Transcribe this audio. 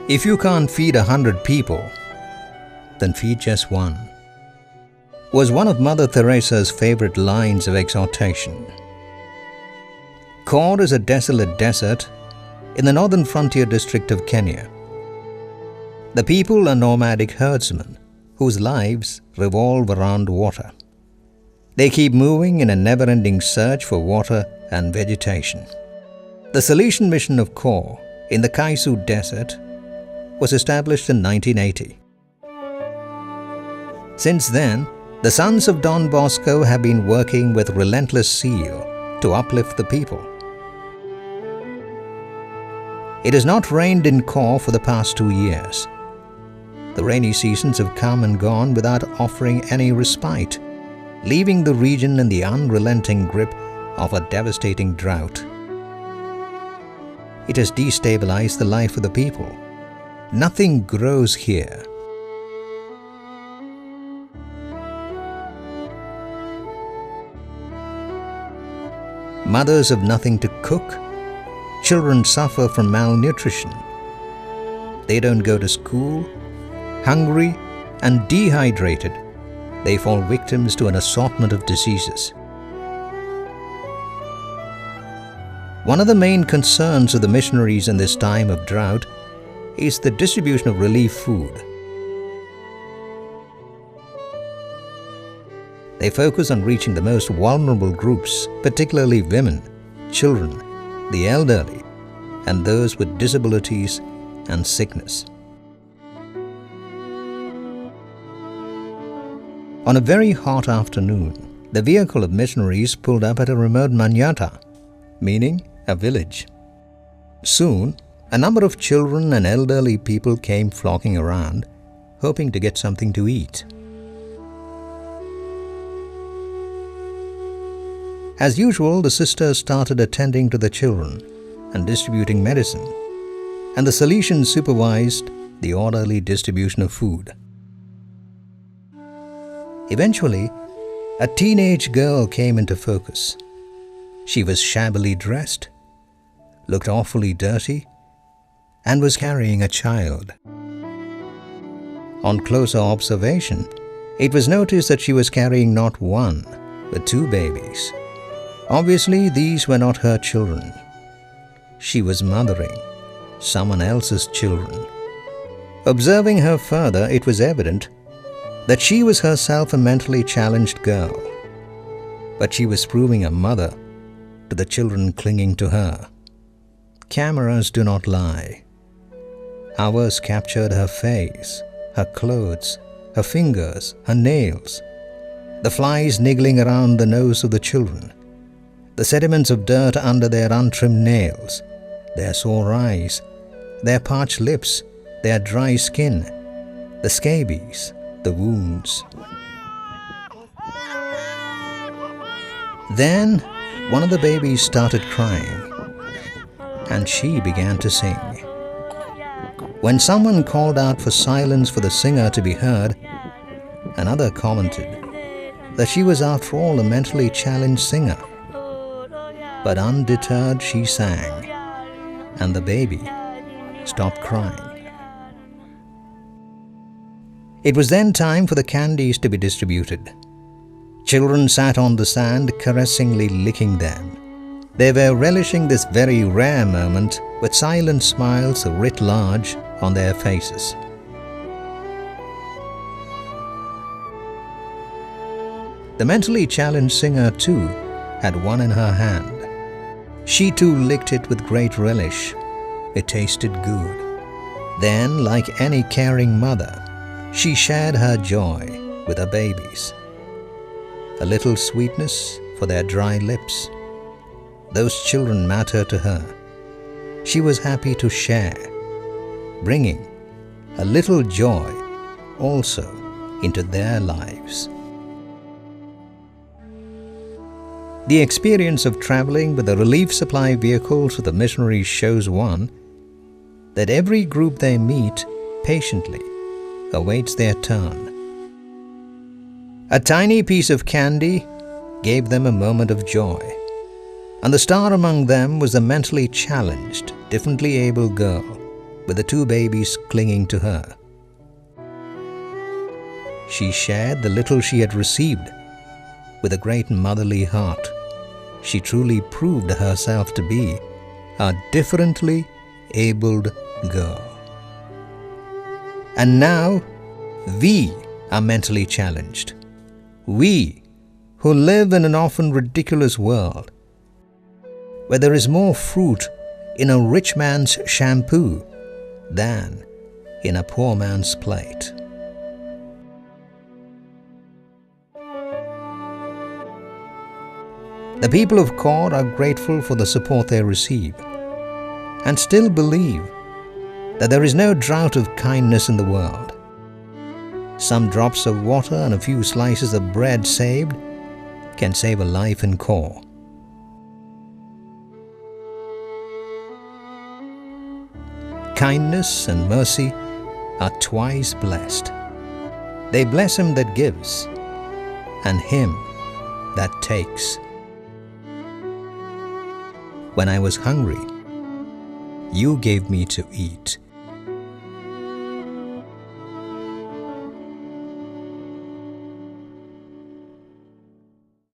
If you can't feed 100 people, then feed just one, was one of Mother Teresa's favorite lines of exhortation. Korr is a desolate desert in the northern frontier district of Kenya. The people are nomadic herdsmen whose lives revolve around water. They keep moving in a never-ending search for water and vegetation. The Salesian Mission of Korr in the Kaisu Desert was established in 1980. Since then, the sons of Don Bosco have been working with relentless zeal to uplift the people. It has not rained in Korr for the past 2 years. The rainy seasons have come and gone without offering any respite, leaving the region in the unrelenting grip of a devastating drought. It has destabilized the life of the people. Nothing grows here. Mothers have nothing to cook. Children suffer from malnutrition. They don't go to school. Hungry and dehydrated, they fall victims to an assortment of diseases. One of the main concerns of the missionaries in this time of drought is the distribution of relief food. They focus on reaching the most vulnerable groups, particularly women, children, the elderly, and those with disabilities and sickness. On a very hot afternoon, the vehicle of missionaries pulled up at a remote manyata, meaning a village. Soon, a number of children and elderly people came flocking around, hoping to get something to eat. As usual, the sisters started attending to the children and distributing medicine, and the Salesians supervised the orderly distribution of food. Eventually, a teenage girl came into focus. She was shabbily dressed, looked awfully dirty, and was carrying a child. On closer observation, it was noticed that she was carrying not one, but 2 babies. Obviously, these were not her children. She was mothering someone else's children. Observing her further, it was evident that she was herself a mentally challenged girl, but she was proving a mother to the children clinging to her. Cameras do not lie. Ours captured her face, her clothes, her fingers, her nails, the flies niggling around the nose of the children, the sediments of dirt under their untrimmed nails, their sore eyes, their parched lips, their dry skin, the scabies, the wounds. Then one of the babies started crying, and she began to sing. When someone called out for silence for the singer to be heard, another commented that she was after all a mentally challenged singer. But undeterred, she sang, and the baby stopped crying. It was then time for the candies to be distributed. Children sat on the sand, caressingly licking them. They were relishing this very rare moment with silent smiles writ large on their faces. The mentally challenged singer, too, had one in her hand. She too licked it with great relish. It tasted good. Then, like any caring mother, she shared her joy with her babies. A little sweetness for their dry lips. Those children mattered to her. She was happy to share, bringing a little joy also into their lives. The experience of traveling with the relief supply vehicles of the missionaries shows one that every group they meet patiently awaits their turn. A tiny piece of candy gave them a moment of joy, and the star among them was a mentally challenged, differently able girl with the 2 babies clinging to her. She shared the little she had received with a great motherly heart. She truly proved herself to be a differently abled girl. And now, we are mentally challenged. We, who live in an often ridiculous world, where there is more fruit in a rich man's shampoo than in a poor man's plate. The people of Korr are grateful for the support they receive and still believe that there is no drought of kindness in the world. Some drops of water and a few slices of bread saved can save a life in Korr. Kindness and mercy are twice blessed. They bless him that gives and him that takes. When I was hungry, you gave me to eat.